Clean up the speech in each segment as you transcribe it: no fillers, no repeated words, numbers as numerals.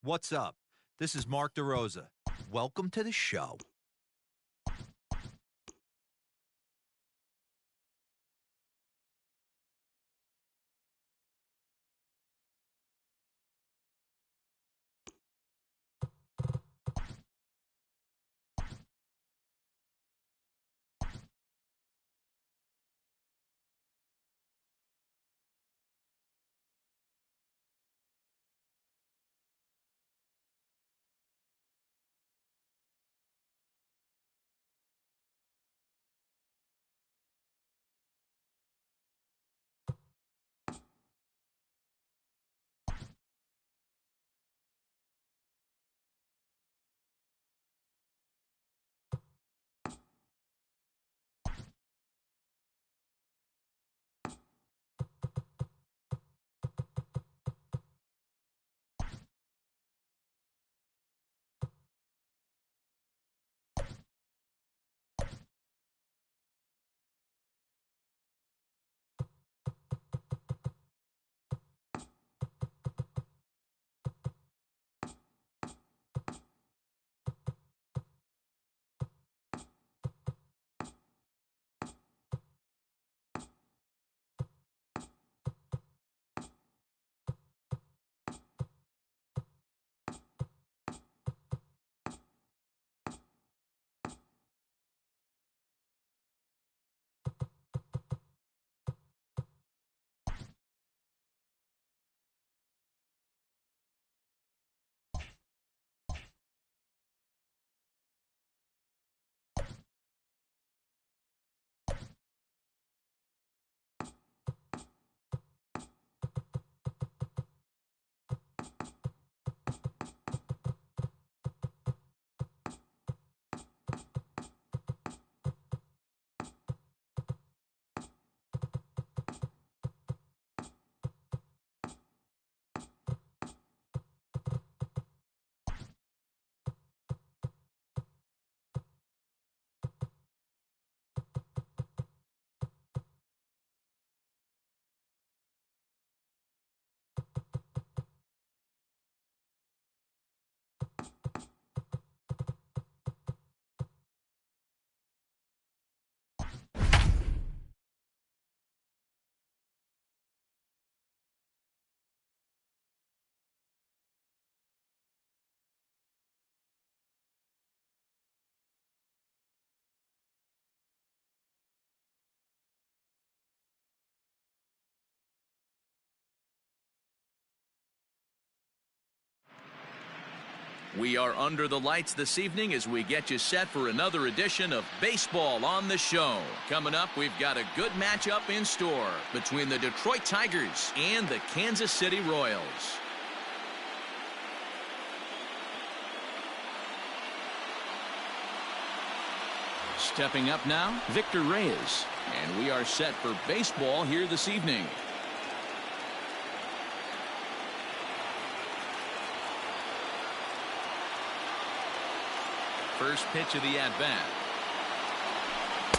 What's up? This is Mark DeRosa. Welcome to the show. We are under the lights this evening as we get you set for another edition of Baseball on the Show. Coming up, we've got a good matchup in store between the Detroit Tigers and the Kansas City Royals. Stepping up now, Victor Reyes. And we are set for baseball here this evening. First pitch of the at-bat.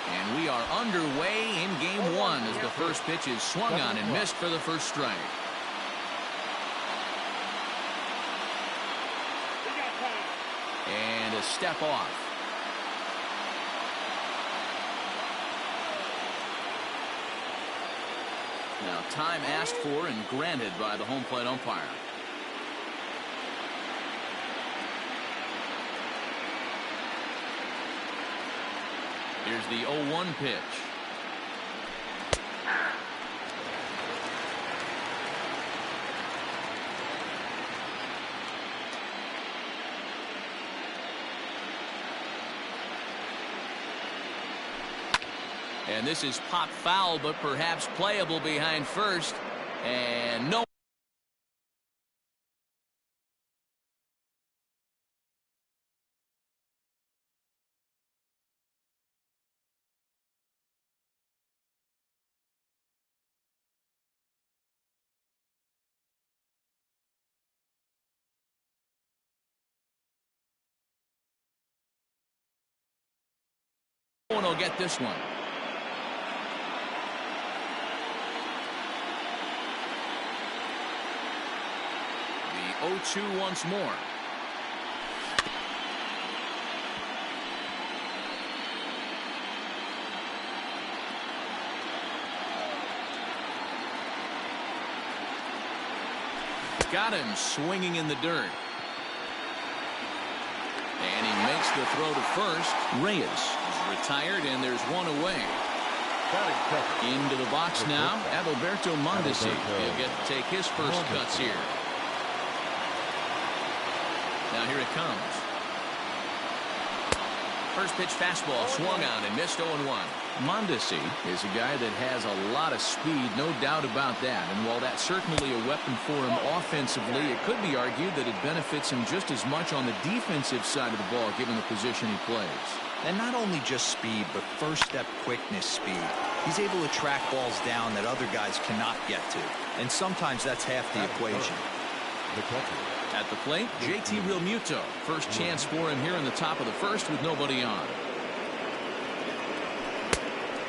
And we are underway in game one as the first pitch is swung on and missed for the first strike. And a step off. Now time asked for and granted by the home plate umpire. Here's the 0-1 pitch. And this is popped foul, but perhaps playable behind first. And no. No one will get this one. 0-2 once more. Got him swinging in the dirt. And he makes the throw to first. Reyes is retired, and there's one away. Into the box now, Adalberto Mondesi. He'll get to take his first cuts here. Now here it comes. First pitch fastball swung on and missed 0-1. Mondesi is a guy that has a lot of speed, no doubt about that. And while that's certainly a weapon for him offensively, it could be argued that it benefits him just as much on the defensive side of the ball, given the position he plays. And not only just speed, but first step quickness speed. He's able to track balls down that other guys cannot get to. And sometimes that's half the equation. At the plate, JT Realmuto. First chance for him here in the top of the first with nobody on.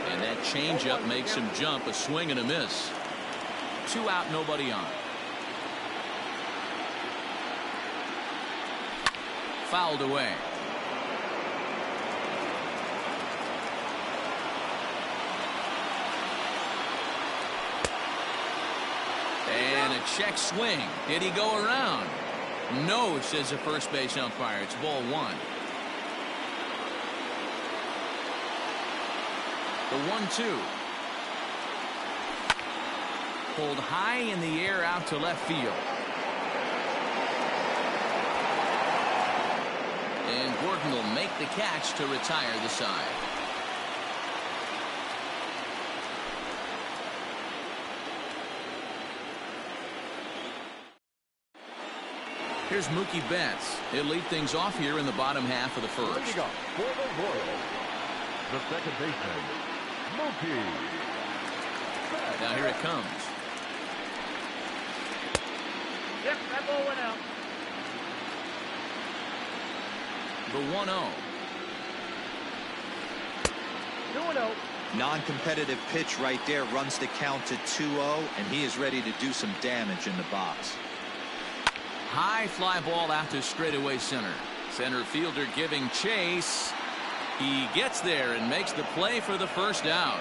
And that changeup makes him jump. A swing and a miss. 2 out, nobody on. Fouled away. And a check swing. Did he go around? No, says the first base umpire. It's ball 1. The 1-2. Pulled high in the air out to left field. And Gordon will make the catch to retire the side. Here's Mookie Betts. He'll lead things off here in the bottom half of the first. For the Royals, the second baseman, Mookie Betts. Now here it comes. Yep, that ball went out. The 1-0. 2-0. Non-competitive pitch right there runs the count to 2-0, and he is ready to do some damage in the box. High fly ball out to straightaway center. Center fielder giving chase. He gets there and makes the play for the first out.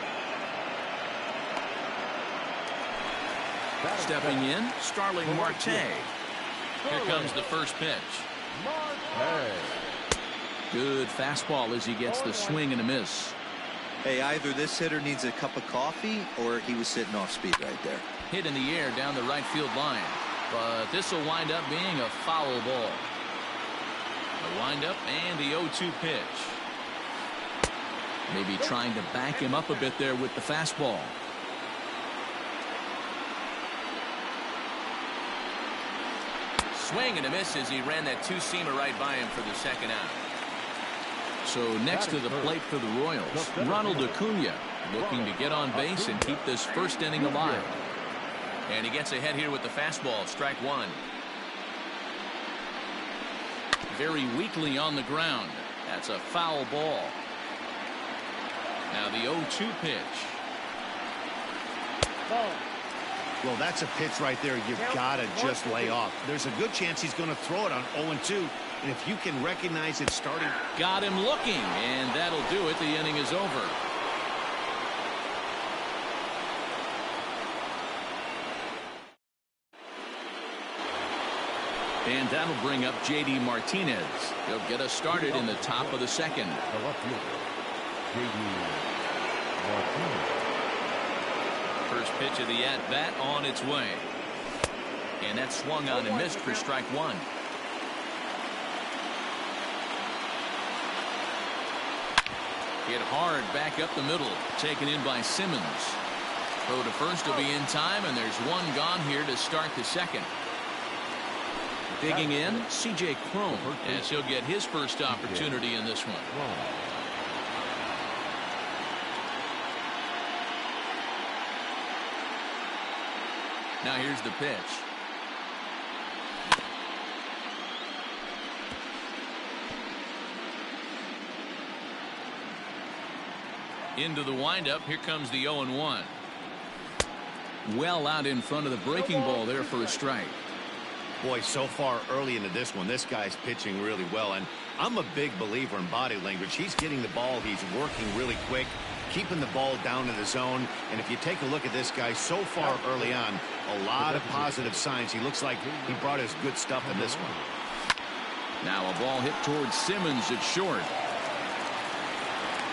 Stepping in, Starling Marte. Here comes the first pitch. Good fastball as he gets the swing and a miss. Hey, either this hitter needs a cup of coffee or he was sitting off speed right there. Hit in the air down the right field line. But this will wind up being a foul ball. The windup and the 0-2 pitch. Maybe trying to back him up a bit there with the fastball. Swing and a miss as he ran that two-seamer right by him for the second out. So next to the plate for the Royals, Ronald Acuna looking to get on base and keep this first inning alive. And he gets ahead here with the fastball. Strike 1. Very weakly on the ground. That's a foul ball. Now the 0-2 pitch. Ball. Well, that's a pitch right there you've got to just lay off. There's a good chance he's going to throw it on 0-2. And if you can recognize it starting. Got him looking, and that'll do it. The inning is over. And that'll bring up J.D. Martinez. He'll get us started in the top of the second. The left fielder, J.D. Martinez. First pitch of the at-bat on its way. And that swung on and missed for strike 1. Hit hard back up the middle. Taken in by Simmons. Throw to first will be in time, and there's one gone here to start the second. Digging in, C.J. Cron, as he'll get his first opportunity in this one. Now here's the pitch. Into the windup. Here comes the 0-1. Well out in front of the breaking ball there for a strike. Boy, so far early into this one, this guy's pitching really well, and I'm a big believer in body language. He's getting the ball, he's working really quick, keeping the ball down to the zone, and if you take a look at this guy so far early on, a lot of positive signs. He looks like he brought his good stuff in this one. Now a ball hit towards Simmons at short.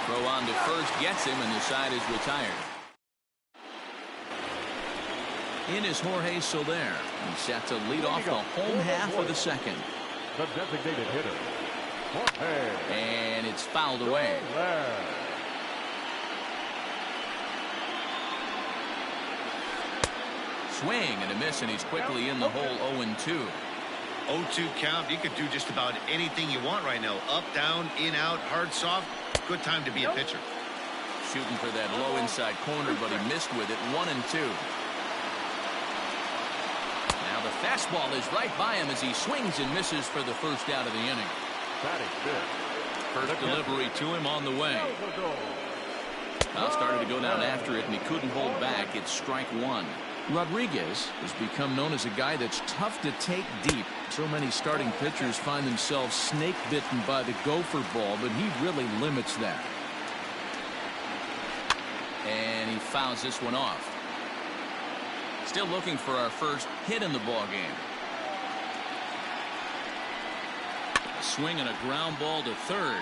Throw on to first gets him, and the side is retired. In is Jorge Soler. He's set to lead off the home half of the second. The designated hitter, Jorge. And it's fouled away. Swing and a miss, and he's quickly in the hole. 0-2. 0-2 count. You could do just about anything you want right now. Up, down, in, out, hard, soft. Good time to be a pitcher. Shooting for that low inside corner, but he missed with it. 1-2. Now the fastball is right by him as he swings and misses for the first out of the inning. First delivery to him on the way. Now started to go down after it, and he couldn't hold back. It's strike one. Rodriguez has become known as a guy that's tough to take deep. So many starting pitchers find themselves snake bitten by the gopher ball, but he really limits that. And he fouls this one off. Still looking for our first hit in the ball game. A swing and a ground ball to third,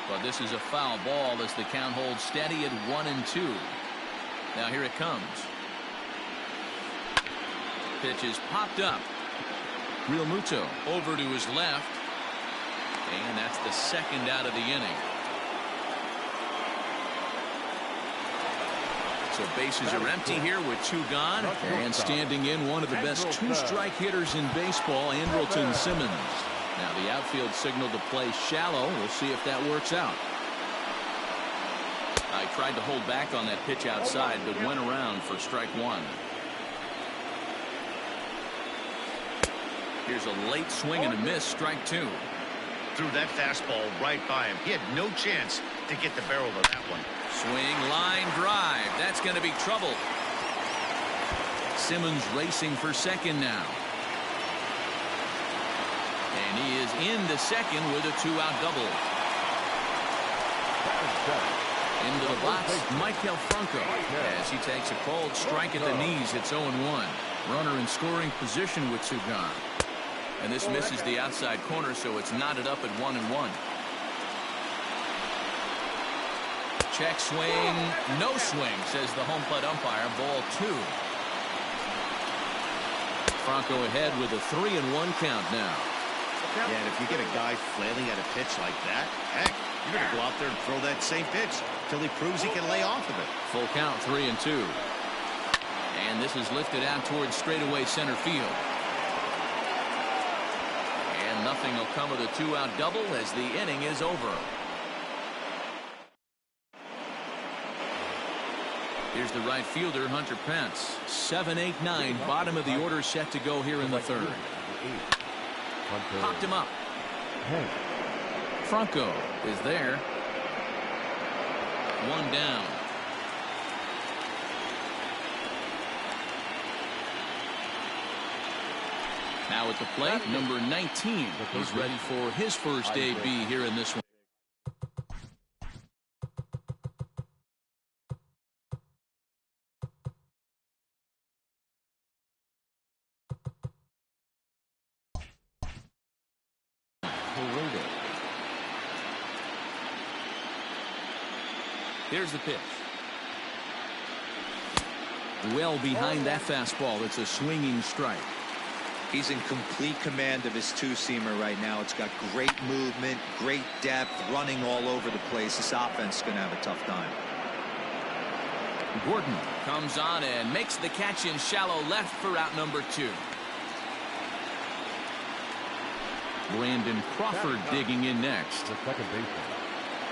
but this is a foul ball as the count holds steady at 1-2. Now here it comes. Pitch is popped up. Real Muto over to his left, and that's the second out of the inning. So bases are empty here with two gone, and standing in one of the best two-strike hitters in baseball, Andrelton Simmons. Now the outfield signal to play shallow. We'll see if that works out. I tried to hold back on that pitch outside, but went around for strike one. Here's a late swing and a miss, strike two. Threw that fastball right by him. He had no chance to get the barrel of that one. Swing, line drive. That's going to be trouble. Simmons racing for second now. And he is into second with a two-out double. Into the box, Michael Franco, as he takes a cold strike at the knees. It's 0-1. Runner in scoring position with two gone. And this misses the outside corner, so it's knotted up at 1-1. Check swing, no swing, says the home plate umpire. Ball two. Franco ahead with a 3-1 count now. Yeah, and if you get a guy flailing at a pitch like that, heck, you're going to go out there and throw that same pitch till he proves he can lay off of it. Full count, 3-2. And this is lifted out towards straightaway center field. And nothing will come of the two-out double as the inning is over. Here's the right fielder, Hunter Pence. 7, 8, 9, bottom of the order set to go here in the third. Popped him up. Franco is there. One down. Now at the plate, number 19. He's ready for his first AB here in this one. Here's the pitch. Well behind that fastball. It's a swinging strike. He's in complete command of his two-seamer right now. It's got great movement, great depth, running all over the place. This offense is going to have a tough time. Gordon comes on and makes the catch in shallow left for out number 2. Brandon Crawford digging in next. The second baseman,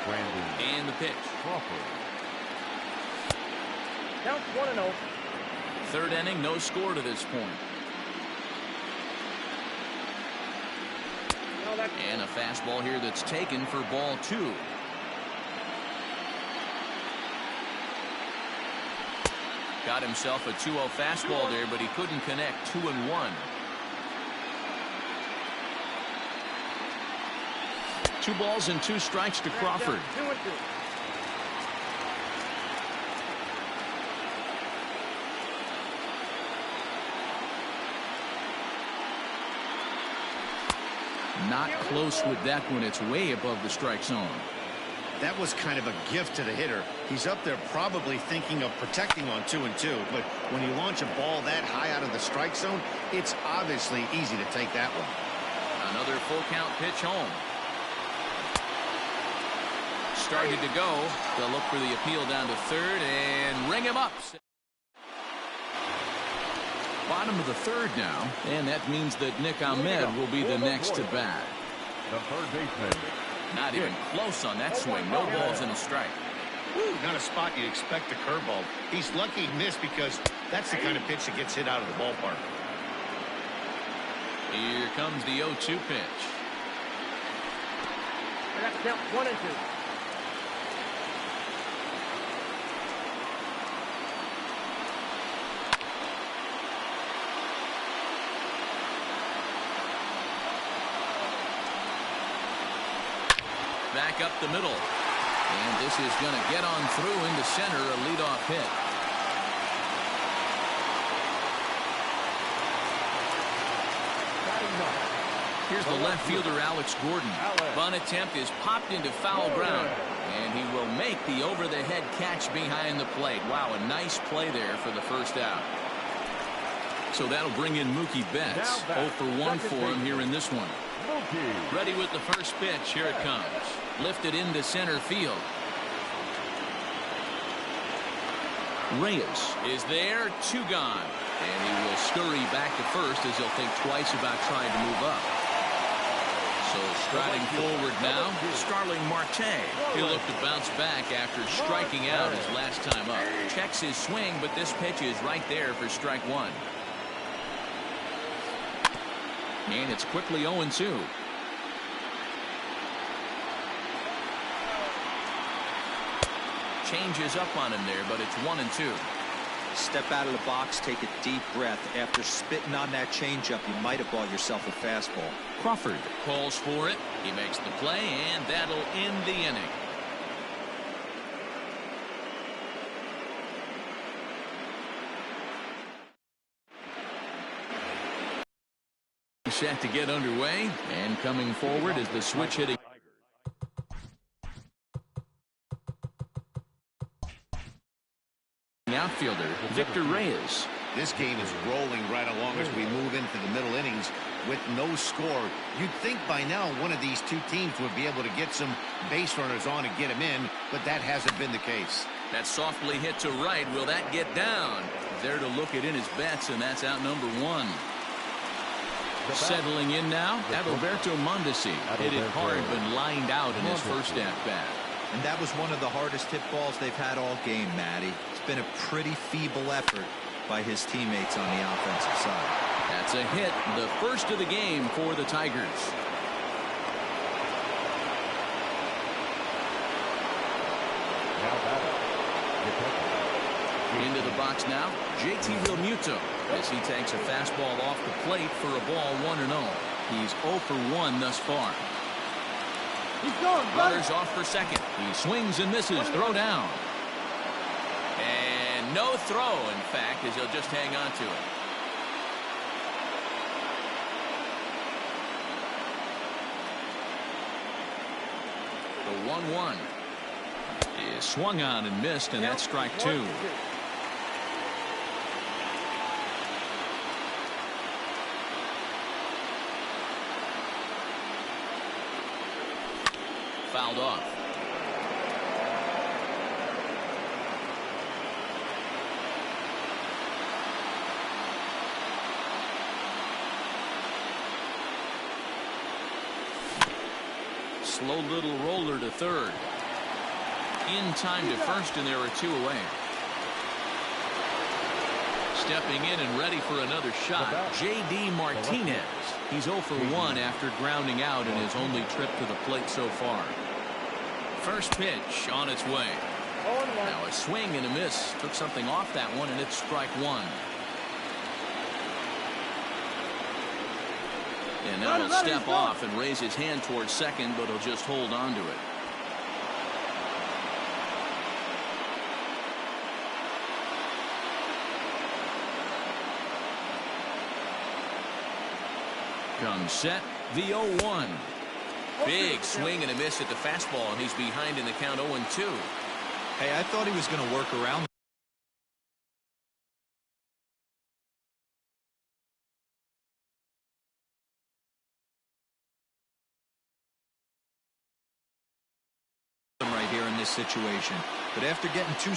Brandon. And the pitch. Crawford. Count 1-0. Third inning, no score to this point. And a fastball here that's taken for ball 2. Got himself a 2-0 fastball there, but he couldn't connect. 2-1. 2 balls and 2 strikes to Crawford. 2-2. Not close with that one. It's way above the strike zone. That was kind of a gift to the hitter. He's up there probably thinking of protecting on 2-2, but when you launch a ball that high out of the strike zone, it's obviously easy to take that one. Another full count pitch home. Started to go. They'll look for the appeal down to third and ring him up. Bottom of the third now, and that means that Nick Ahmed will be the next to bat. The third baseman. Not even close on that swing. No balls and a strike. Woo, not a spot you'd expect a curveball. He's lucky he missed because that's the kind of pitch that gets hit out of the ballpark. Here comes the 0-2 pitch. I got to count 1-2. Back up the middle. And this is going to get on through into center, a leadoff hit. Here's the left fielder, Alex Gordon. Bunt attempt is popped into foul ground. And he will make the over-the-head catch behind the plate. Wow, a nice play there for the first out. So that'll bring in Mookie Betts. 0 for 1 for him here in this one. Ready with the first pitch. Here it comes. Lifted into center field. Reyes is there. 2 gone. And he will scurry back to first as he'll think twice about trying to move up. So striding forward now, Starling Marte. He'll look to bounce back after striking out his last time up. Checks his swing, but this pitch is right there for strike 1. And it's quickly 0-2. Changes up on him there, but it's 1-2. Step out of the box, take a deep breath. After spitting on that changeup, you might have bought yourself a fastball. Crawford calls for it. He makes the play, and that'll end the inning. Set to get underway, and coming forward is the switch hitting outfielder, Victor Reyes. This game is rolling right along as we move into the middle innings with no score. You'd think by now one of these two teams would be able to get some base runners on and get them in, but that hasn't been the case. That softly hit to right. Will that get down? There to look it in his bets, and that's out number 1. Settling in now, Adalberto Mondesi. Hit it hard, but lined out in his first at-bat. And that was one of the hardest hit balls they've had all game, Matty. It's been a pretty feeble effort by his teammates on the offensive side. That's a hit, the first of the game for the Tigers. Into the box now, JT Realmuto as he takes a fastball off the plate for a ball 1-0. He's 0 for 1 thus far. He's going, runners off for second. He swings and misses. Throw down. And no throw, in fact, as he'll just hang on to it. The 1-1 is swung on and missed, and that's strike 2. Fouled off. Slow little roller to third. In time to first, and there are 2 away. Stepping in and ready for another shot, J.D. Martinez. He's 0 for 1 after grounding out in his only trip to the plate so far. First pitch on its way. Now a swing and a miss. Took something off that one, and it's strike 1. And now he'll step off and raise his hand towards second, but he'll just hold on to it. Comes set, the 0-1. Big swing and a miss at the fastball, and he's behind in the count 0-2. Hey, I thought he was going to work around him right here in this situation. But after getting two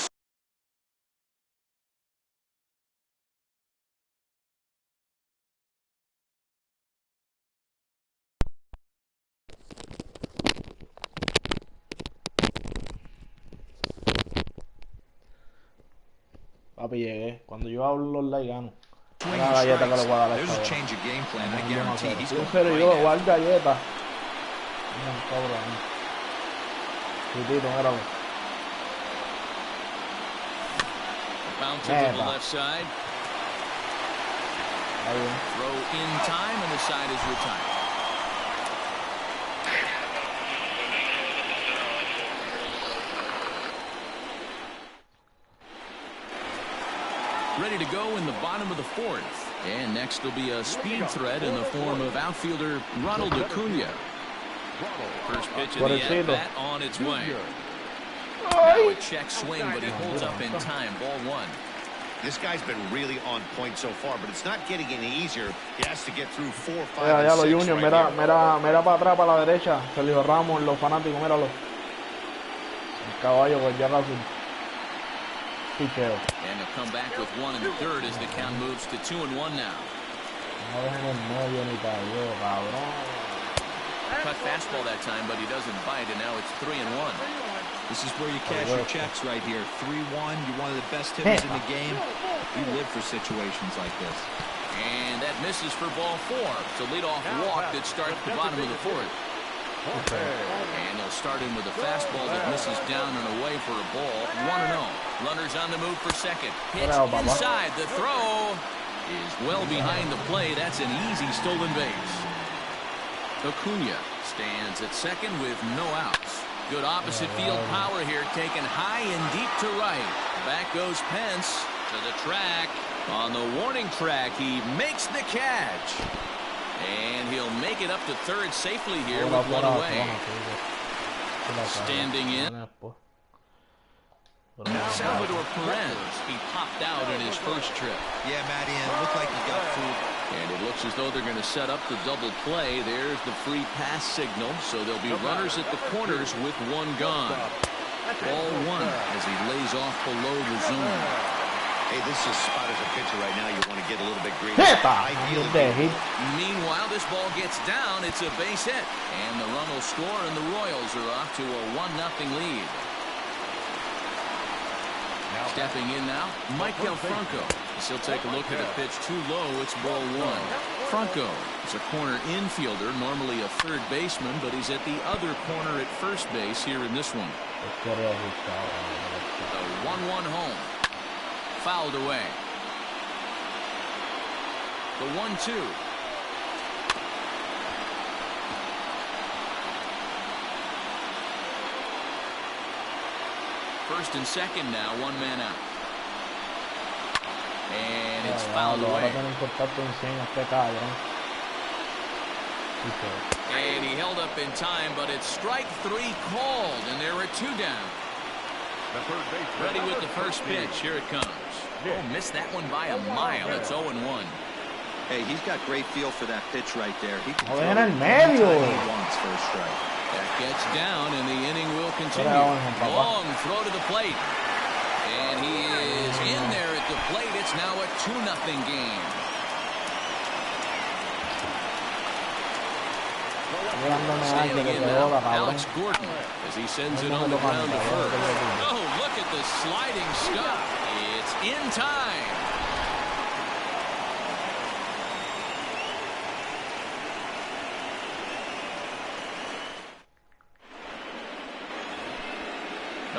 Papi, llegué. Cuando yo hablo los likes gano. swing Una and galleta que le strikes, voy a dar a there's esta a vez. change of game plan. I guarantee he's Yo going serio, right yo at igual it. galleta. Mira, cabrón. Chutito, míralo. Bounces to the left side. Ahí bien. Throw in time, and the side is retired. Ready to go in the bottom of the fourth. And next will be a speed threat in the form of outfielder Ronald Acuna. First pitch of the at-bat on its way. Now a check swing, but he holds up in time. Ball one. This guy's been really on point so far, but it's not getting any easier. He has to get through 4, 5, Mira, and ya lo 6 Junior, right mira, here. mira para atrás, para la derecha. Sergio Ramos, los fanáticos, míralo. El caballo con ya casi. Picheo. And he'll come back with one in the third as the count moves to 2-1 now. No dejen el medio ni para yo, cabrón. Cut fastball that time, but he doesn't bite, and now it's 3-1. This is where you cash your checks right here. 3-1. You're one of the best hitters in the game. You live for situations like this. And that misses for ball four. It's a leadoff walk that starts the bottom of the fourth. And they'll start in with a fastball that misses down and away for a ball. 1-0. Runners on the move for second. Pitch inside. The throw is well behind the plate. That's an easy stolen base. Acuna stands at second with no outs. Good opposite field power here, taken high and deep to right. Back goes Pence to the track. On the warning track, he makes the catch. And he'll make it up to third safely here with one away. Standing in, Salvador Perez. He popped out in his first trip. Yeah, Matty, and it looked like he got fooled. And it looks as though they're going to set up the double play. There's the free pass signal. So there'll be runners at the corners with one gone. Ball one as he lays off below the zone. Hey, this is spot as a pitcher right now. You want to get a little bit greedy. Meanwhile, this ball gets down. It's a base hit. And the run will score, and the Royals are off to a 1-0 lead. Stepping in now, Michael Franco. He'll take a look at a pitch too low. It's ball one. Franco is a corner infielder, normally a third baseman, but he's at the other corner at first base here in this one. The 1-1 home. Fouled away. The 1-2. First and second now, one man out. And it's fouled away. And he held up in time, but it's strike three called, and there are two down. Ready with the first pitch. Here it comes. Oh, missed that one by a mile. It's 0-1. Hey, he's got great feel for that pitch right there. He can throw en it el medio. anytime he wants for a strike. That gets down, and the inning will continue. Long throw to the plate. And he is in there at the plate. It's now a 2-0 game. Standing in now, Alex Gordon, as he sends it on the ground to first. Oh, look at the sliding stop. It's in time.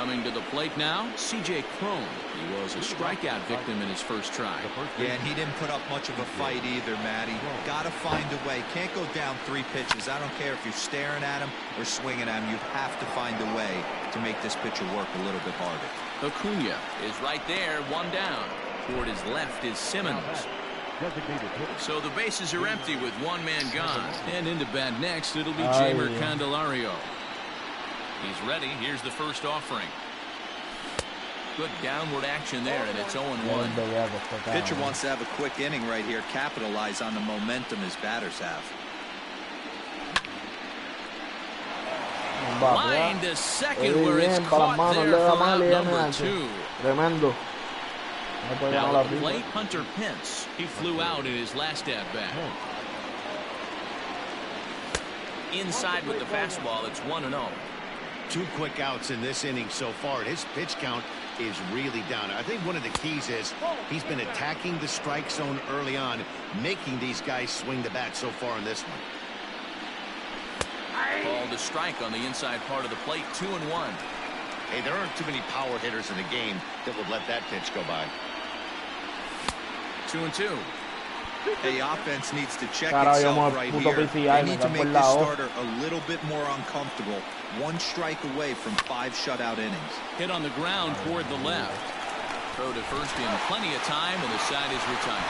Coming to the plate now, C.J. Cron. He was a strikeout victim in his first try. Yeah, and he didn't put up much of a fight either, Matty. Got to find a way. Can't go down 3 pitches. I don't care if you're staring at him or swinging at him. You have to find a way to make this pitcher work a little bit harder. Acuna is right there, 1 down. Toward his left is Simmons. So the bases are empty with 1 man gone. And into bat next, it'll be Jamer Candelario. He's ready. Here's the first offering. Good downward action there, and it's 0-1. Pitcher wants to have a quick inning right here, capitalize on the momentum his batters have. Line to second where it's caught there for out number 2. Tremendo. Now at the plate, Hunter Pence. He flew out in his last at-bat. Inside with the fastball, it's 1-0. 2 quick outs in this inning so far. His pitch count is really down. I think one of the keys is he's been attacking the strike zone early on, making these guys swing the bat so far in this one. Ball to strike on the inside part of the plate, 2-1. Hey, there aren't too many power hitters in the game that would let that pitch go by. 2-2. Hey, offense needs to check itself right here. They need to make this starter a little bit more uncomfortable. 1 strike away from 5 shutout innings. Hit on the ground toward the left. Throw to first in plenty of time, and the side is retired.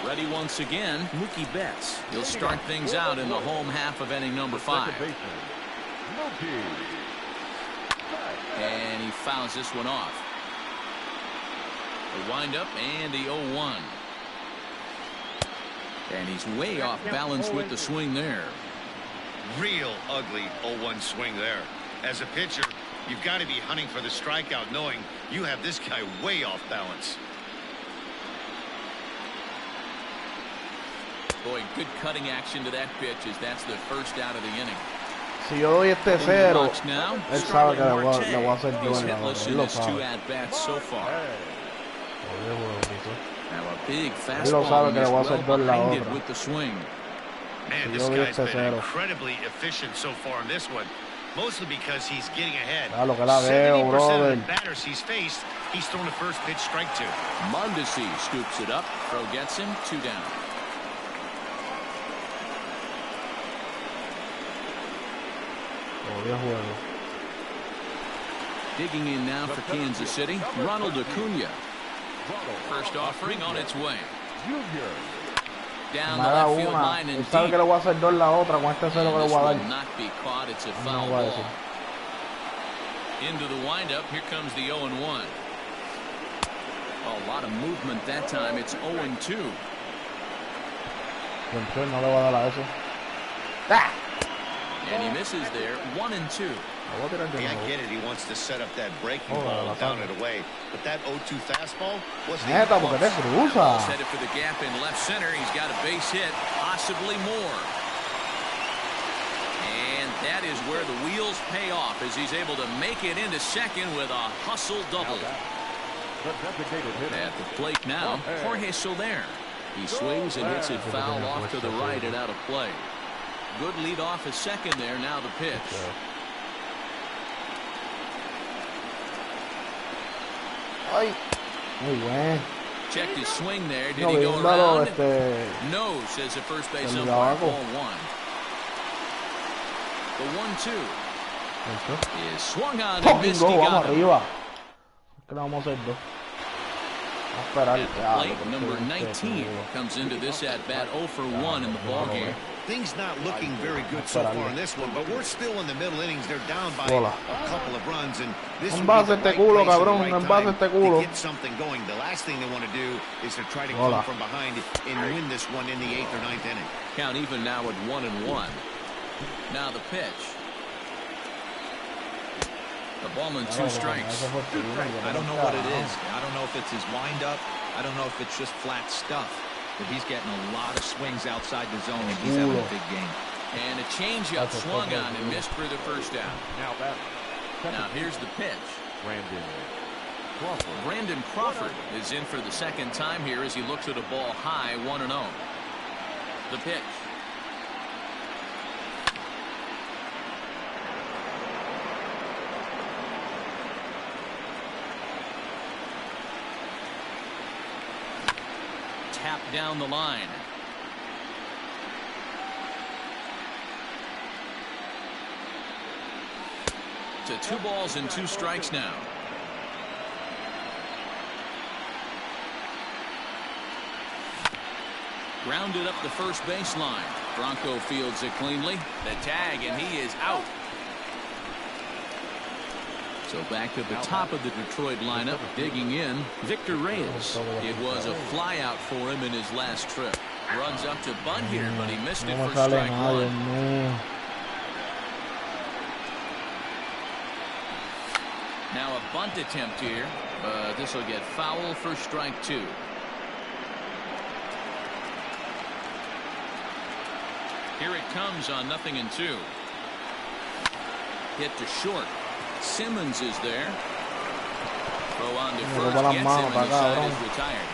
Ready once again, Mookie Betts. He'll start things out in the home half of inning number 5. And he fouls this one off. The windup and the 0-1. And he's way off balance with the swing there. Real ugly 0-1 swing there. As a pitcher, you've got to be hunting for the strikeout, knowing you have this guy way off balance. Boy, good cutting action to that pitch, as that's the first out of the inning. Si yo doy este 0, now, él sabe que le voy a hacer he's yo en la hitless in his 2 at-bats so far. Now a big fastball and he's well behind it with the swing. Man, this guy's been incredibly efficient so far in this one, mostly because he's getting ahead. 70% of the batters he's faced, he's thrown the first pitch strike to. Mondesi scoops it up. Throw gets him, 2 down. Digging in now for Kansas City, Ronald Acuna. First offering on its way. Down the left field line and deep. Que le voy a hacer 2 la otra con este 0 que le voy a dar. Will not be caught. It's a foul ball. Into the windup. Here comes the 0-1. A lot of movement that time. It's 0-2. No le voy a dar a eso. ¡Ah! And he misses there, 1-2. Hey, I get it. He wants to set up that breaking ball down and away. But that 0-2 fastball wasn't even close. Ball's headed for the gap in left center. He's got a base hit, possibly more. And that is where the wheels pay off, as he's able to make it into second with a hustle double. At the plate now, Jorge Soler. He swings and hits it foul off to the right and out of play. Good lead off at second there. Now the pitch. Checked his swing there. Did he go around? No, says the first base umpire. Ball 1. The 1-2 is swung on and missed. He got him. At the plate, number 19 comes into this at bat 0 for 1 in the ball game. Things not looking very good so far in this one, but we're still in the middle innings. They're down by a couple of runs, and this would be the right place and the right time to get something going. The last thing they want to do is to try to come from behind and win this one in the 8th or 9th inning. Count even now at 1-1. Now the pitch. The ball and 2 strikes. I don't know what it is. I don't know if it's his windup. I don't know if it's just flat stuff. But he's getting a lot of swings outside the zone, and he's having a big game. And a changeup swung on and missed for the first out. Now here's the pitch. Brandon Crawford is in for the second time here as he looks at a ball high, 1-0. The pitch. Tap down the line. To 2 balls and 2 strikes now. Grounded up the first baseline. Bronco fields it cleanly. The tag, and he is out. So back to the top of the Detroit lineup, digging in, Victor Reyes. It was a flyout for him in his last trip. Runs up to bunt here, but he missed it for strike 1. Now a bunt attempt here, but this will get foul for strike 2. Here it comes on 0-2. Hit to short. Simmons is there. Throw on to first, gets him, and the side is retired.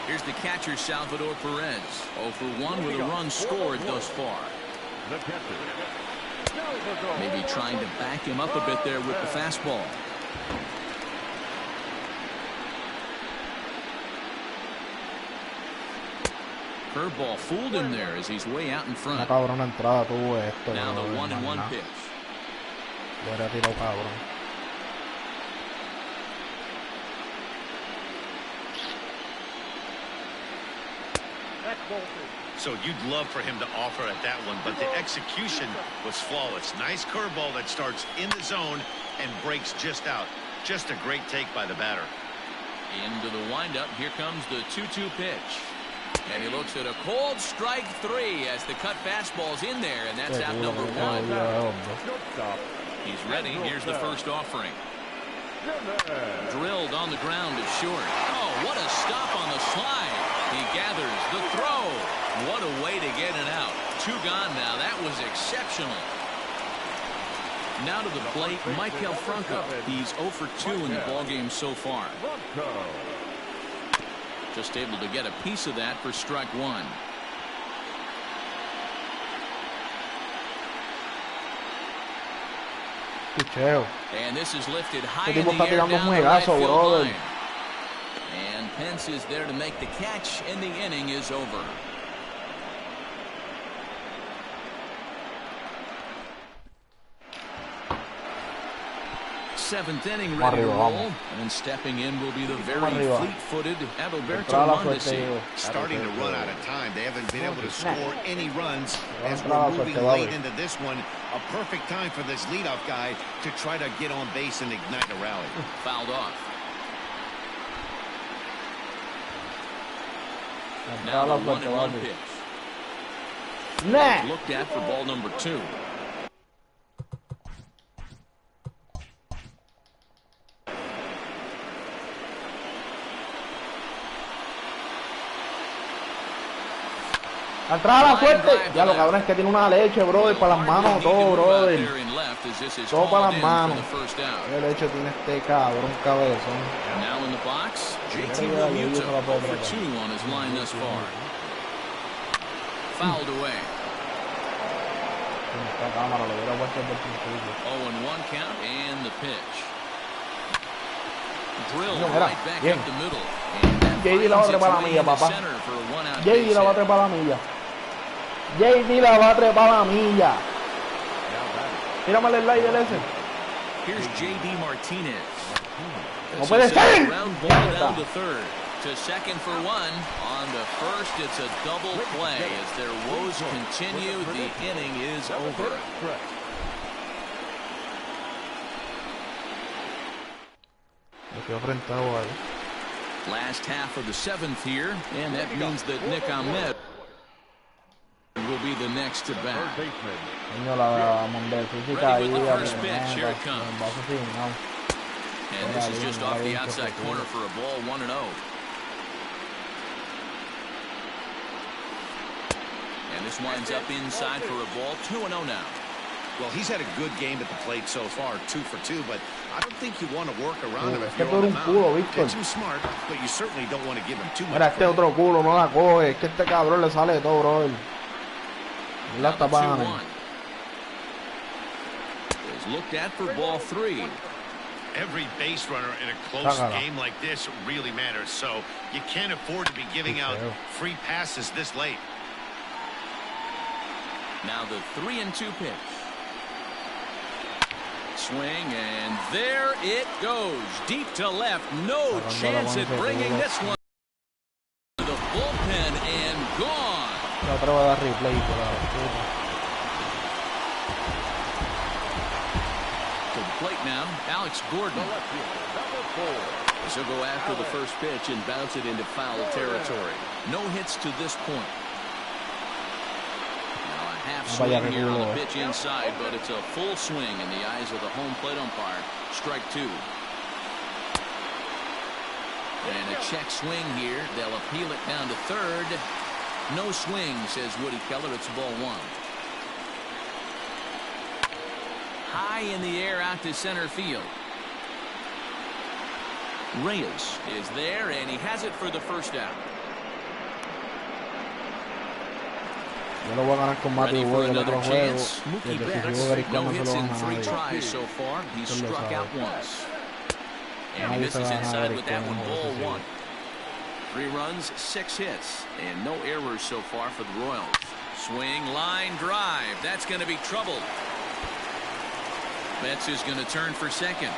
Here's the catcher, Salvador Perez. 0 for 1 with a run scored thus far. Maybe trying to back him up a bit there with the fastball. Curveball fooled him there as he's way out in front. Now the 1-1 pitch. So you'd love for him to offer at that one, but the execution was flawless. Nice curveball that starts in the zone and breaks just out. Just a great take by the batter. Into the windup. Here comes the 2-2 pitch. And he looks at a cold strike 3 as the cut fastball's in there, and that's out number 1. He's ready. Here's the first offering. Drilled on the ground to short. Oh, what a stop on the slide. He gathers the throw. What a way to get it out. 2 gone now. That was exceptional. Now to the plate, Michael Franco. He's 0 for 2 in the ballgame so far. Just able to get a piece of that for strike 1. And this is lifted high in the air down the right field line. And Pence is there to make the catch, and the inning is over. Seventh inning ready to roll, and stepping in will be the very fleet-footed Adalberto Mondesi. Starting to run out of time. They haven't been able to score any runs as we're moving late into this one. A perfect time for this leadoff guy to try to get on base and ignite a rally. Fouled off. Now the 1-1 pitch. Looked at for ball number 2. Atrás la suerte. Ya lo cabrón es que tiene una leche, brother, para las manos, todo, brother. Todo para las manos. ¿Qué leche tiene este cabrón cabezón? Now in the box, JT Realmuto for 2 on his line thus far. Fouled away. 0-1 count and the pitch. Drilled right back up the middle. JD la va a trepar la milla, papá. JD la va a trepar la milla. JD la va a trepar la milla. Mírame el slider ese. Here's JD Martinez. No puede ser. Ground ball down to third. To second for 1. On the first, it's a double play. As their woes continue, the inning is over. Last half of the 7th here, and that means that Nick Ahmed will be the next to bat. Ready with the first pitch. Here it comes. And this is just off the outside corner for a ball, 1-0. And this winds up inside for a ball, 2-0 now. Well, he's had a good game at the plate so far, 2 for 2, but I don't think you want to work around him if you're on the mound. Pitch him smart, but you certainly don't want to give him too much. Mira, este otro culo no la coge. Es que este cabrón le sale de todo, brother. La tapan. Is looked at for ball 3. Every base runner in a close game like this really matters, so you can't afford to be giving out free passes this late. Now the 3-2 pitch. Swing, and there it goes. Deep to left. No chance at bringing this one to the bullpen, and gone. To the plate now, Alex Gordon. This will go after the first pitch and bounce it into foul territory. No hits to this point. Half swing here on the pitch inside, but it's a full swing in the eyes of the home plate umpire. Strike 2. And a check swing here. They'll appeal it down to third. No swing, says Woody Keller. It's ball 1. High in the air out to center field. Reyes is there, and he has it for the first out. Yo lo voy a ganar con Matthew Wood el otro juego. No hits in 3 tries so far. He's struck out once. And he misses inside with that one, ball 1. 3 runs, 6 hits, and no errors so far for the Royals. Swing, line drive. That's going to be trouble. Betts is going to turn for second.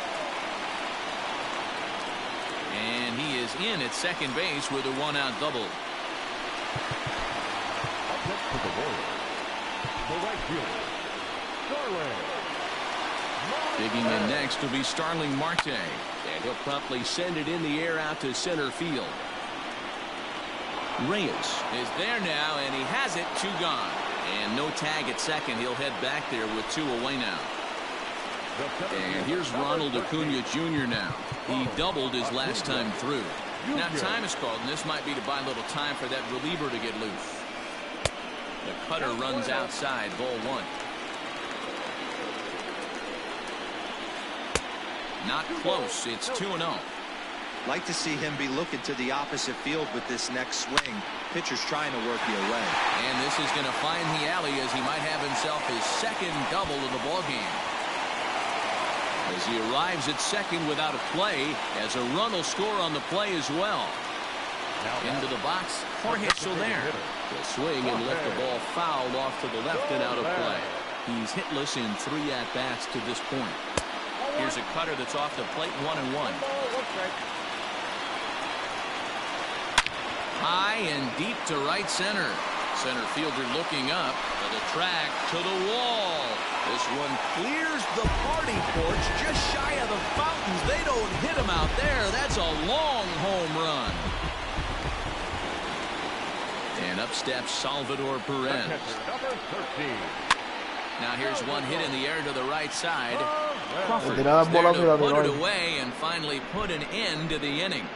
And he is in at second base with a 1-out double. To the Royals, the right fielder, Starling. Digging in next will be Starling Marte, and he'll promptly send it in the air out to center field. Reyes is there now, and he has it. 2 gone, and no tag at second. He'll head back there with 2 away now. And here's Ronald Acuna Jr. now. He doubled his last time through. Now time is called, and this might be to buy a little time for that reliever to get loose. The cutter runs outside, ball 1. Not close. It's 2-0. Like to see him be looking to the opposite field with this next swing. Pitcher's trying to work you away. And this is going to find the alley as he might have himself his second double of the ball game. As he arrives at second without a play, as a run will score on the play as well. Into the box, Jorge Soler. Will swing and let the ball foul off to the left and out of play. He's hitless in 3 at-bats to this point. Here's a cutter that's off the plate, 1-1. High and deep to right center. Center fielder looking up to the track, to the wall. This one clears the party porch just shy of the fountains. They don't hit him out there. That's a long home run. And up steps Salvador Perez. Now here's one hit in the air to the right side. Crawford is there to put it away and finally put an end to the inning.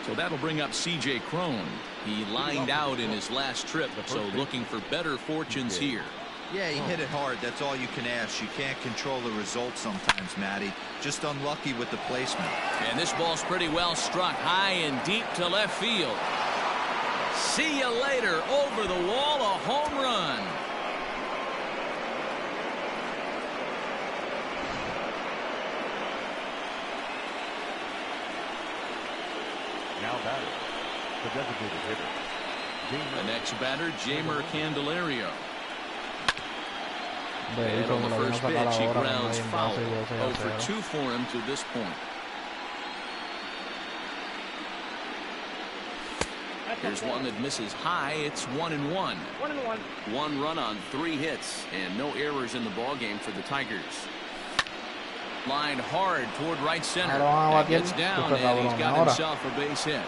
So that'll bring up C.J. Cron. He lined out in his last trip, so looking for better fortunes here. Yeah, he hit it hard. That's all you can ask. You can't control the result sometimes, Matty. Just unlucky with the placement. And this ball's pretty well struck high and deep to left field. See you later. Over the wall, a home run. Now batter, the designated hitter. The next batter, Jeimer Candelario. And on the first pitch, he grounds foul. 0 for 2 for him to this point. Here's one that misses high. It's 1-1. 1-1. 1 run on 3 hits, and no errors in the ballgame for the Tigers. Lined hard toward right center. That gets down, and he's got himself a base hit.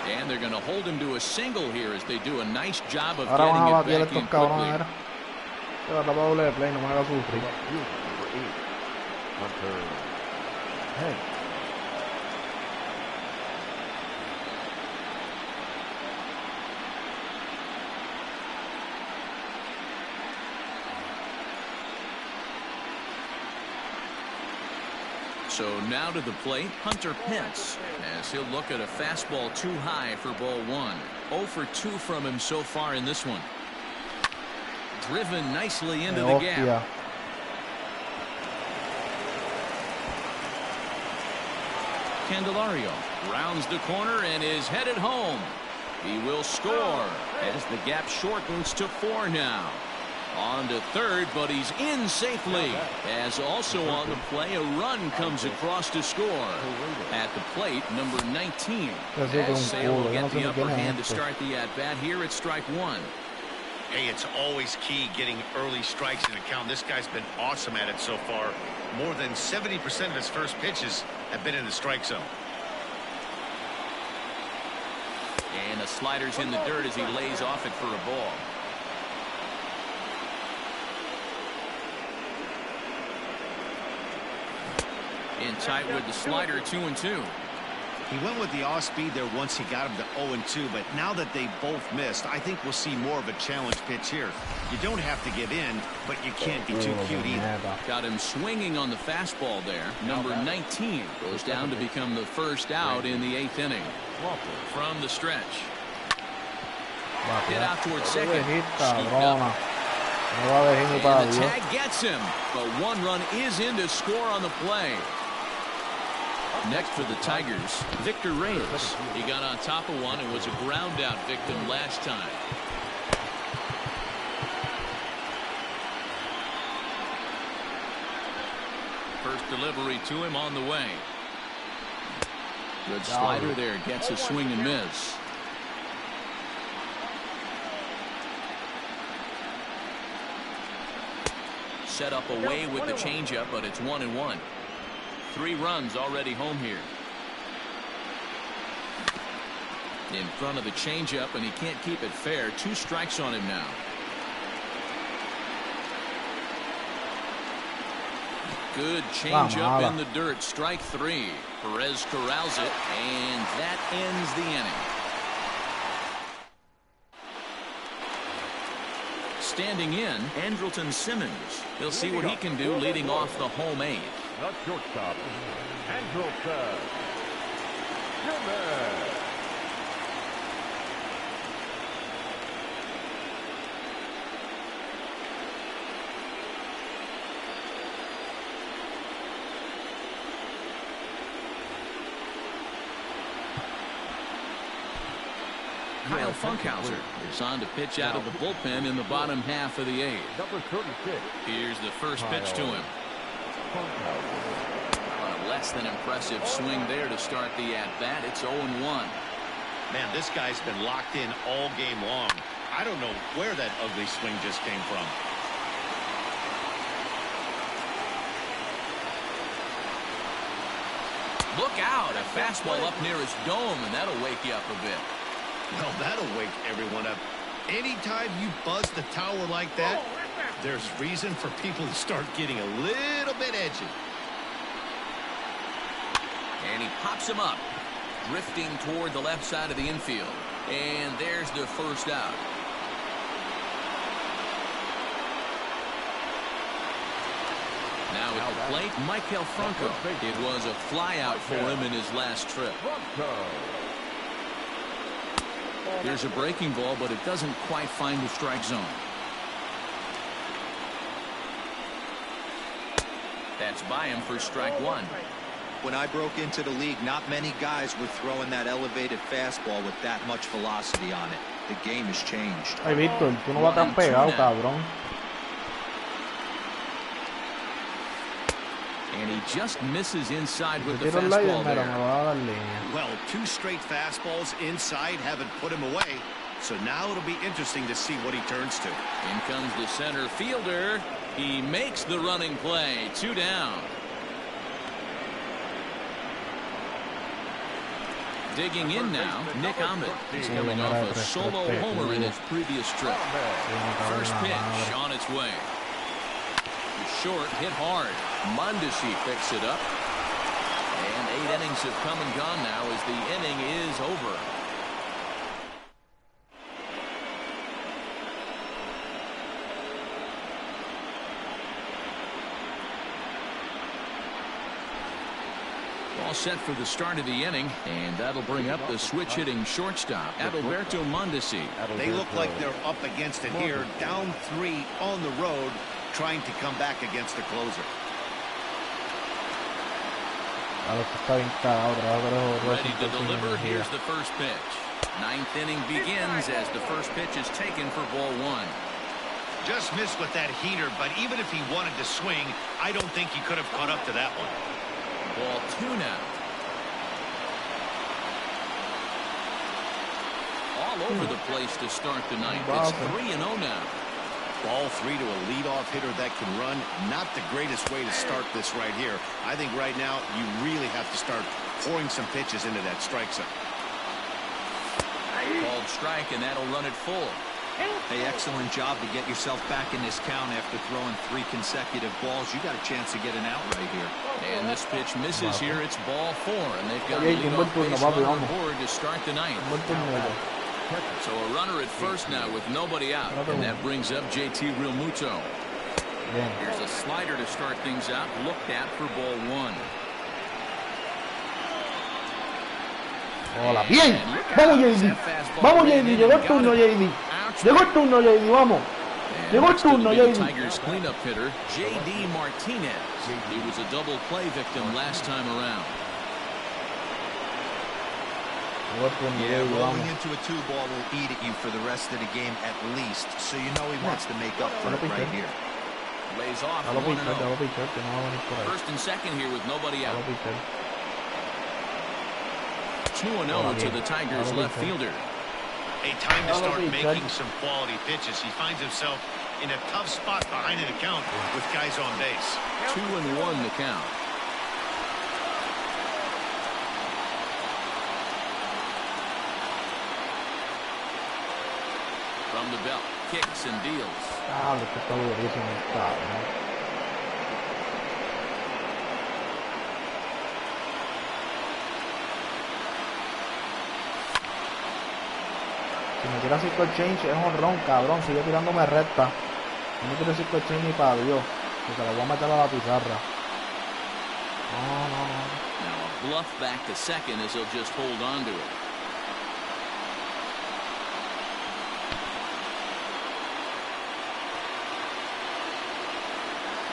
And they're going to hold him to a single here as they do a nice job of getting it back in quickly. Hey. So now to the plate, Hunter Pence, as he'll look at a fastball too high for ball one. 0 for 2 from him so far in this one. Driven nicely into the gap. Candelario rounds the corner and is headed home. He will score as the gap shortens to 4 now. On to third, but he's in safely. As also on the play, a run comes across to score. At the plate, number 19. As Sale will get the upper hand to start the at-bat here at strike one. Hey, it's always key getting early strikes in a count. This guy's been awesome at it so far. More than 70% of his first pitches have been in the strike zone. And the slider's in the dirt as he lays off it for a ball. In tight with the slider, 2-2. He went with the off speed there once he got him to 0-2, but now that they both missed, I think we'll see more of a challenge pitch here. You don't have to give in, but you can't be too cute either. Got him swinging on the fastball there. Number 19 goes down to become the first out in the 8th inning. From the stretch. Hit out towards second. Scooped up. And the tag gets him, but one run is in to score on the play. Next for the Tigers, Victor Reyes. He got on top of one and was a ground out victim last time. First delivery to him on the way. Good slider there, gets a swing and miss. Set up away with the changeup, but it's 1-1. 3 runs already home here. In front of the changeup, and he can't keep it fair. 2 strikes on him now. Good changeup in the dirt. Strike 3. Perez corrals it, and that ends the inning. Standing in, Andrelton Simmons. He'll see what he can do leading off the home 8. The shortstop, Andrelton Simmons. Kyle Funkhauser is on to pitch out of the bullpen in the bottom half of the 8th. Number 36. Here's the first pitch to him. A less than impressive swing there to start the at-bat. It's 0-1. Man, this guy's been locked in all game long. I don't know where that ugly swing just came from. Look out. A fastball up near his dome, and that'll wake you up a bit. Well, that'll wake everyone up. Anytime you buzz the tower like that, there's reason for people to start getting a little bit edgy. And he pops him up, drifting toward the left side of the infield. And there's the first out. Now at the plate, Michael Franco. It was a fly out for him in his last trip. Here's a breaking ball, but it doesn't quite find the strike zone. That's by him for strike 1. When I broke into the league, not many guys were throwing that elevated fastball with that much velocity on it. The game has changed. Ay, Víctor, tú no vas tan pegado, cabrón. And he just misses inside with the fastball there. Well, 2 straight fastballs inside haven't put him away. So now it'll be interesting to see what he turns to. In comes the center fielder. He makes the running play. 2 down. Digging in now, Nick Ahmed. He's coming off a solo homer in his previous trip. First pitch on its way. Short, hit hard. Mondesi picks it up. innings have come and gone now as the inning is over. All set for the start of the inning, and that'll bring up the switch-hitting shortstop, Adalberto Mondesi. They look like they're up against it here, down 3 on the road, trying to come back against the closer. Ready to deliver. Here's the first pitch. 9th inning begins as the first pitch is taken for ball 1. Just missed with that heater, but even if he wanted to swing, I don't think he could have caught up to that one. Ball 2 now. All over the place to start the ninth. It's 3-0 now. Ball 3 to a leadoff hitter that can run. Not the greatest way to start this right here. I think right now you really have to start pouring some pitches into that strike zone. Called strike, and that'll run it full. Hey, excellent job to get yourself back in this count after throwing 3 consecutive balls. You got a chance to get an out right here. And this pitch misses here. It's ball 4, and they've got a leadoff base runner on board to start the ninth. So a runner at first now with nobody out, and that brings up JT Realmuto. Here's a slider to start things out, looked at for ball 1. Hola, bien. Vamos, JD. Vamos, JD. Llegó el turno, JD. Llegó el turno, JD. Vamos. Llegó el turno, JD. Tigers cleanup hitter, J.D. Martinez. He was a double play victim last time around. Yeah, rolling into a 2-ball will eat at you for the rest of the game at least. So you know he wants to make up for it right here. Lays off 1-0. First and second here with nobody out. 2-0 to the Tigers left fielder. A time to start making some quality pitches. He finds himself in a tough spot behind an account with guys on base. 2-1 the count. From the belt, kicks and deals. Si me tira 5 change es honrón, cabrón. Sigue tirándome recta. No me tira 5 change ni para Dios. Que se la voy a meter a la pizarra. No. Now a bluff back to second as he'll just hold on to it.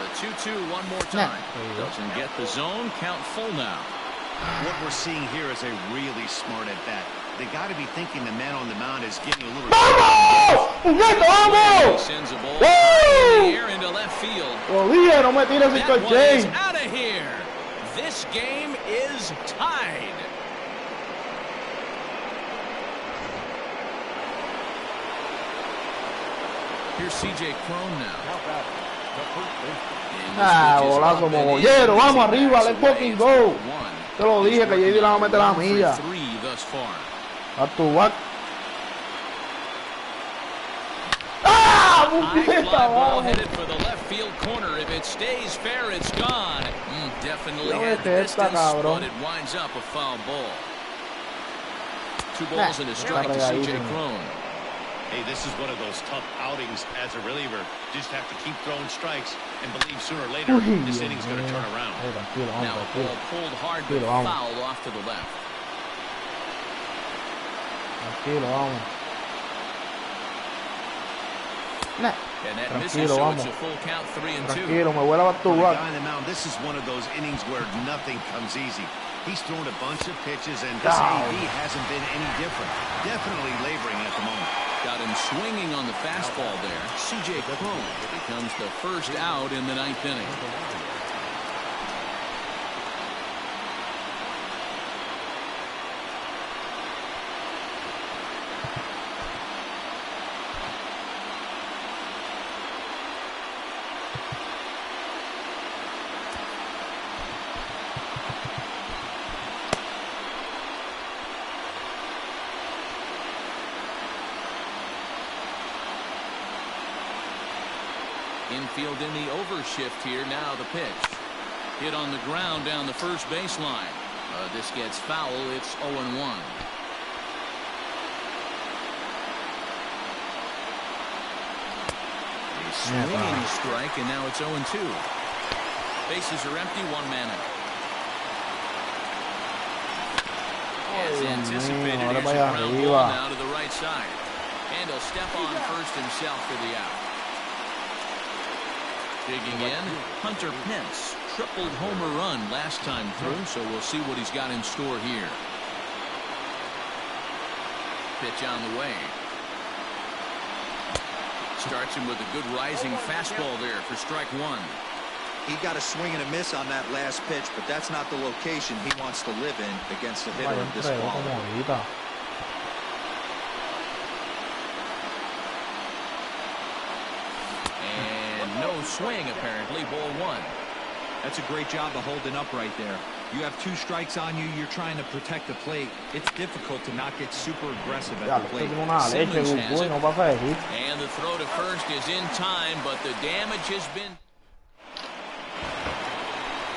The 2-2 one more time. Doesn't get the zone. Count full now. What we're seeing here is a really smart at bat. They got to be thinking the man on the mound is getting a little. He sends a ball high in the air into left field. No me tires That one is out of here. This game is tied. Here's C.J. Cron now. Golazo mogollero. Vamos arriba, let's fucking go. Te lo dije que JD la va a meter a la milla. A tu back. ¡Ah! Ball headed for the left field corner. If it stays fair, it's gone. Definitely had distance, but it winds up a foul ball. 2 balls and a strike to C.J. Cron. Hey, this is one of those tough outings as a reliever. Just have to keep throwing strikes and believe sooner or later this inning's going to turn around. Now a ball pulled hard but fouled off to the left. And that misses, so it's a full count, 3-2. This is one of those innings where nothing comes easy. He's thrown a bunch of pitches, and this AB hasn't been any different. Definitely laboring at the moment. Got him swinging on the fastball there. C.J. Cron becomes the first out in the 9th inning. Infield in the overshift here. Now the pitch. Hit on the ground down the first baseline. This gets foul. It's 0-1. A swinging strike, and now it's 0-2. Bases are empty, one man out. As anticipated, here's a ground ball now to the right side. And he'll step on first himself for the out. Digging in, Hunter Pence. Tripled homer run last time through, so we'll see what he's got in store here. Pitch on the way. Starts him with a good rising fastball there for strike one. He got a swing and a miss on that last pitch, but that's not the location he wants to live in against a hitter of this quality. And no swing, apparently. Ball one. That's a great job of holding up right there. You have 2 strikes on you. You're trying to protect the plate. It's difficult to not get super aggressive at the plate. Simmons has it. And the throw to first is in time, but the damage has been...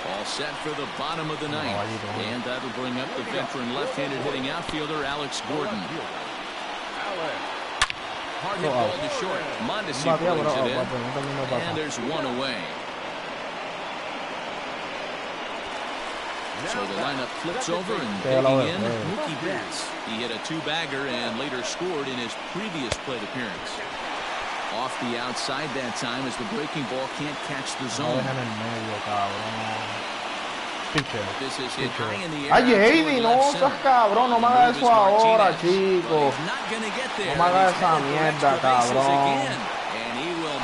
All set for the bottom of the ninth. And that'll bring up the veteran left-handed hitting outfielder Alex Gordon. Hard hit ball to short. Mondesi brings it in. And there's one away. So the lineup flips over and digging in, Mookie Betts. He hit a 2-bagger and later scored in his previous plate appearance. Off the outside that time as the breaking ball can't catch the zone. This is hit high in the air. Ay, Heidi, no seas cabrón, no me hagas eso ahora, chicos. No me hagas esa mierda, cabrón.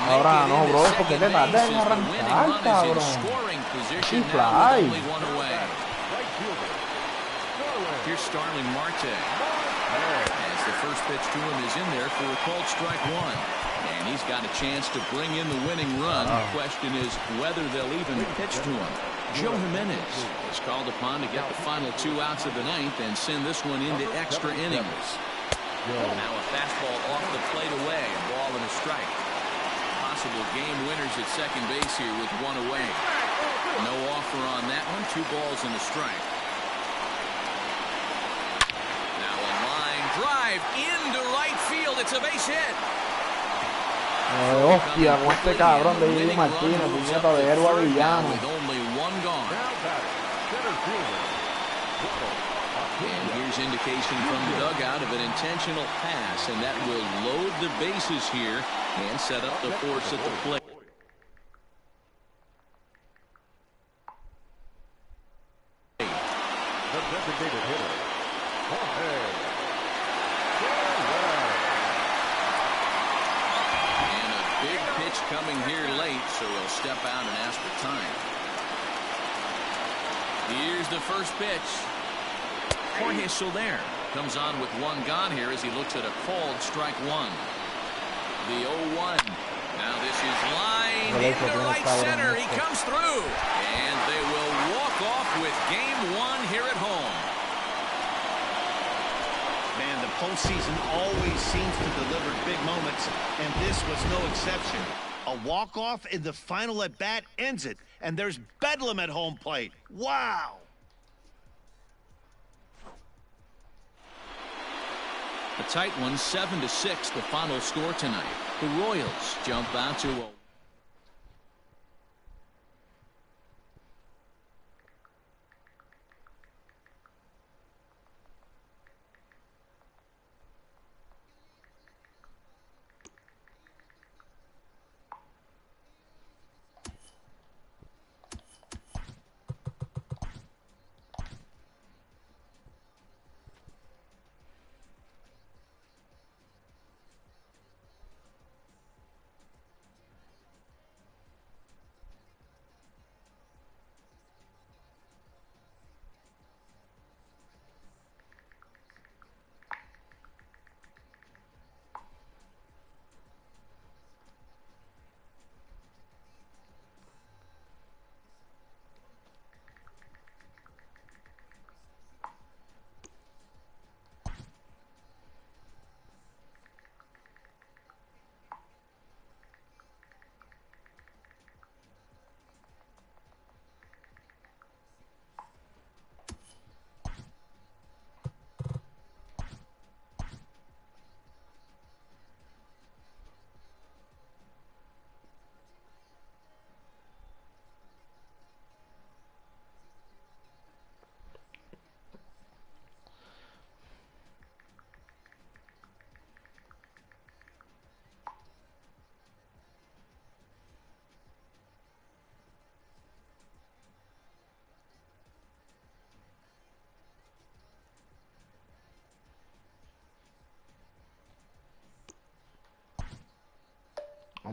Ahora no, bro, porque te tardas en arrancar, cabrón. Sí, fly. Here's Starling Marte. As the first pitch to him is in there for a called strike one. And he's got a chance to bring in the winning run. The question is whether they'll even pitch to him. Joe Jimenez is called upon to get the final 2 outs of the ninth and send this one into extra innings. Now a fastball off the plate away. A ball and a strike. Possible game winners at second base here with one away. No offer on that one. 2 balls and a strike. Drive into right field. It's a base hit. Hostia, con este cabrón de J.D. Martínez, puñeta de héroe villano. With only one gone. And here's indication from the dugout of an intentional pass, and that will load the bases here and set up the force at the plate. The designated hitter, Jorge. Big pitch coming here late, so he'll step out and ask for time. Here's the first pitch. Jorge Soler comes on with one gone here as he looks at a called strike one. The 0-1. Now this is line into right center. He comes through. And they will walk off with game one here at home. Man, the postseason always seems to deliver big moments, and this was no exception. A walk-off in the final at-bat ends it, and there's bedlam at home plate. Wow! A tight one, 7-6, the final score tonight. The Royals jump out to a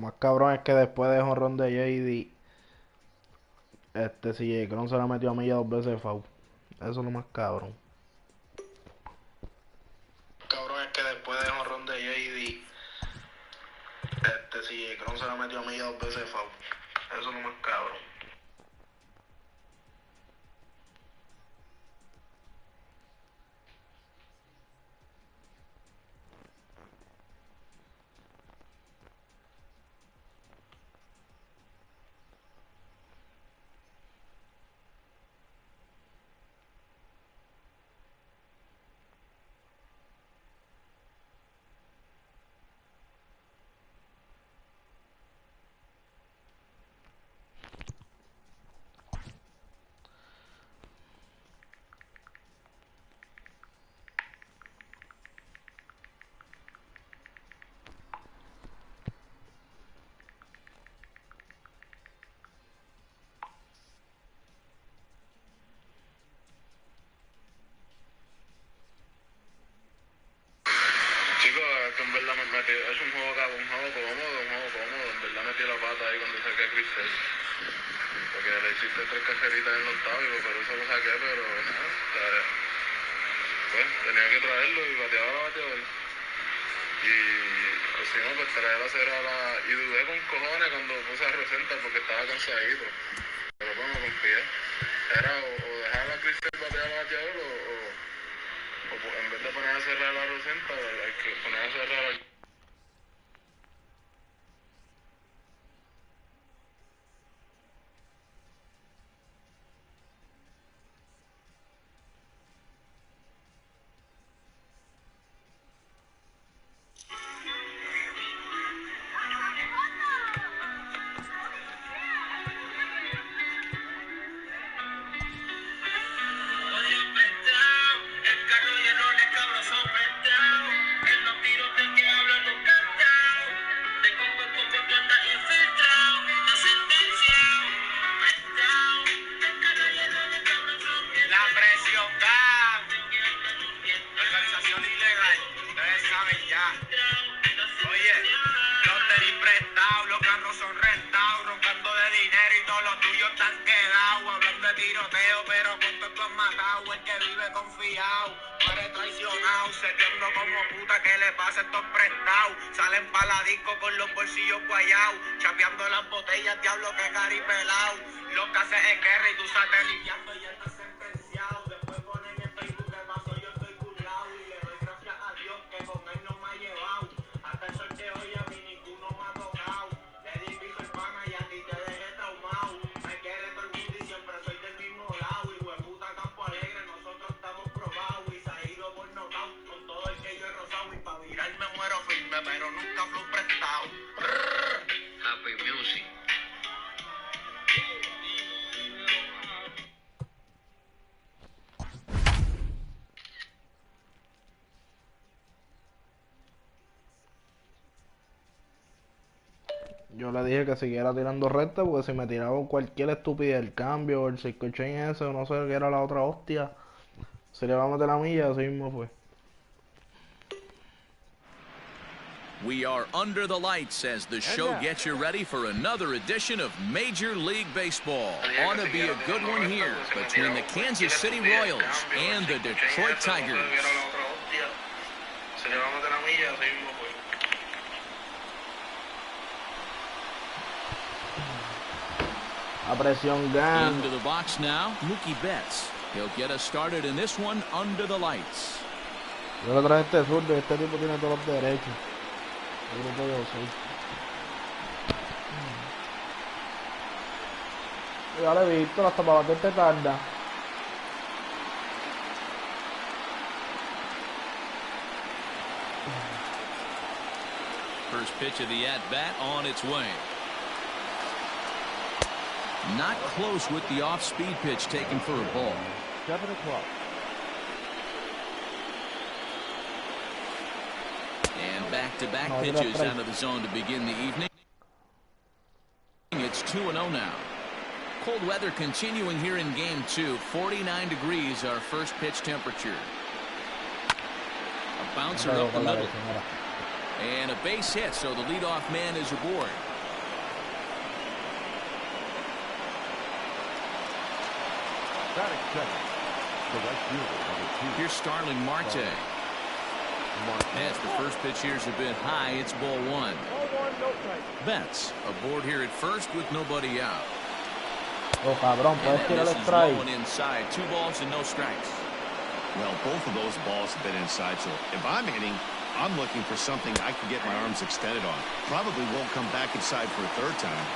más cabrón es que después de jonrón de JD, si Cron se la metió a milla 2 veces foul. Eso es lo más cabrón. Cabrón es que después de jonrón de JD, si Cron se la metió a milla 2 veces foul. Eso es lo más cabrón. Chicos, es que en verdad es un juego cómodo, en verdad metí la pata ahí cuando saqué a Chris Sale. Porque le hiciste 3 cajeritas en los octavos, por eso lo saqué, pero nada, pues tenía que traerlo y bateaba la bateadora. Y pues si no, pues traía la cera y dudé con cojones cuando puse a Rosenta porque estaba cansadito. Pero pues me confié. Era o dejar a Chris Sale batear la bateadora o en vez de poner a cerrar la Rosenta, hay que poner a cerrar al... Yo le dije que siguiera tirando recta porque si me tiraba cualquier estupidez, el cambio, el circle chain ese, o no sé qué era la otra hostia, se le va a meter la milla, así mismo fue. We are under the lights as the show gets you ready for another edition of Major League Baseball. Ought to be a good one here between the Kansas City Royals and the Detroit Tigers. A presión gun. Into the box now, Mookie Betts. He'll get us started in this one under the lights. Yo le traje este zurdo, este tipo tiene todos los derechos. Yo no puedo ser. Ya le he visto, hasta para bater te tarda. First pitch of the at-bat on its way. Not close with the off-speed pitch taken for a ball. 7 o'clock. And back-to-back pitches out of the zone to begin the evening. It's 2-0 now. Cold weather continuing here in game 2. 49 degrees our first pitch temperature. A bouncer up the middle. And a base hit, so the leadoff man is aboard. Batting second, the right fielder, number 2. Here's Starling Marte. As the first pitch here's a bit high, it's ball 1. Ball 1, no strike. Betts aboard here at first with nobody out. Oh, cabrón, puedes tirar el strike. This is inside. 2 balls and no strikes. Well, both of those balls have been inside, so if I'm hitting, I'm looking for something I can get my arms extended on. Probably won't come back inside for a third time.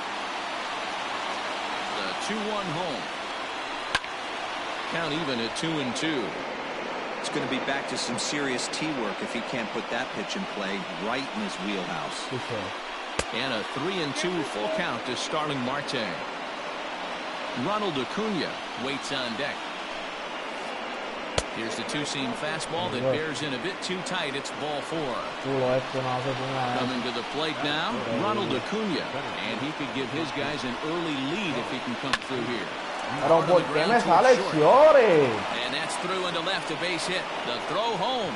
The 2-1 home. Count even at 2-2. It's going to be back to some serious tee work if he can't put that pitch in play right in his wheelhouse. And a 3-2 full count to Starling Marte. Ronald Acuna waits on deck. Here's the 2-seam fastball that bears in a bit too tight. It's ball 4. Coming to the plate now, Ronald Acuna. And he could give his guys an early lead if he can come through here. Pero ¿por qué me sale Fiore? And that's through into left, a base hit. The throw home.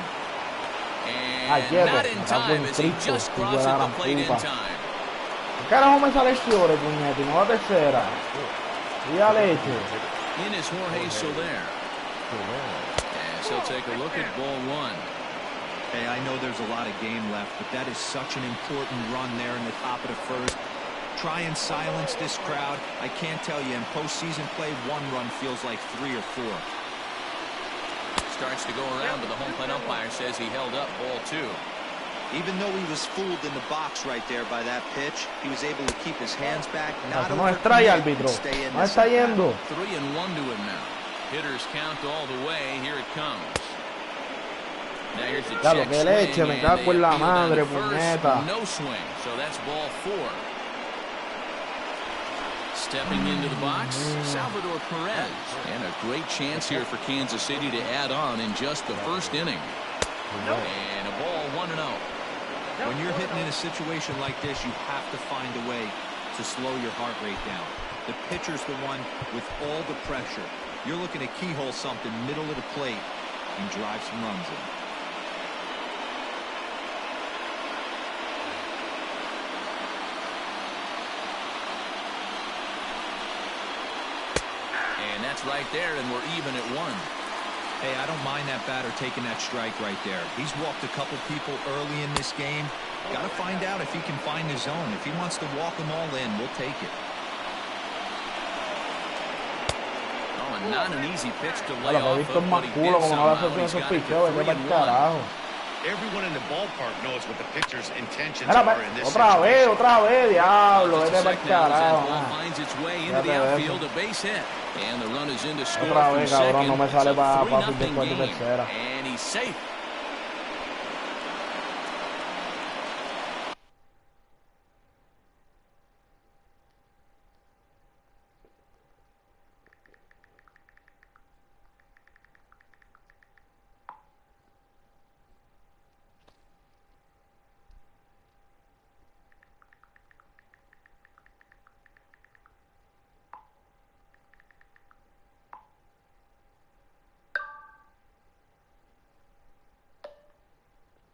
And not in time as he just crosses the plate in time. ¿Qué carajo me sale Fiore, puñete? No la tercera. Y a leche. In is Jorge Soler. As he'll take a look at ball 1. Hey, I know there's a lot of game left, but that is such an important run there in the top of the first. Try and silence this crowd. I can't tell you, in postseason play, 1 run feels like 3 or 4. Starts to go around, but the home plate umpire says he held up ball 2. Even though he was fooled in the box right there by that pitch, he was able to keep his hands back. Not no extrae, árbitro. No está yendo. 3-1 to him now. Hitters count all the way. Here it comes. Now here's the Claro, check que leche, swing, me and cago they en la appealed on madre, the first. puñeta. No swing, so that's ball 4. Stepping into the box, Salvador Perez. And a great chance here for Kansas City to add on in just the first inning. And a ball 1-0. When you're hitting in a situation like this, you have to find a way to slow your heart rate down. The pitcher's the one with all the pressure. You're looking to keyhole something middle of the plate and drive some runs in. And that's right there, and we're even at 1. Hey, I don't mind that batter taking that strike right there. He's walked a couple people early in this game. Got to find out if he can find his zone. If he wants to walk them all in, we'll take it. Oh, and not an easy pitch to lay off Visto of, más but he culo did como no le somehow. hacen He's esos got it picheos, to vete pa'l 3-1. carajo. Everyone in the ballpark knows what the pitcher's intentions Mira, are in this situation. otra vez, diablo, vete pa'l Second now as that carajo. ball Man. finds its way into the Fíjate de outfield, a base hit. And the run is in to score Otra from vez, cabrón, no second. me It's sale a pa 3-0 después de game. tercera. And he's safe.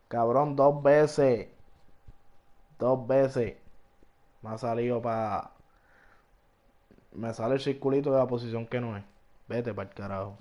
Cabrón, 2 veces. 2 veces. Me ha salido para... Me sale el circulito de la posición que no es. Vete para el carajo.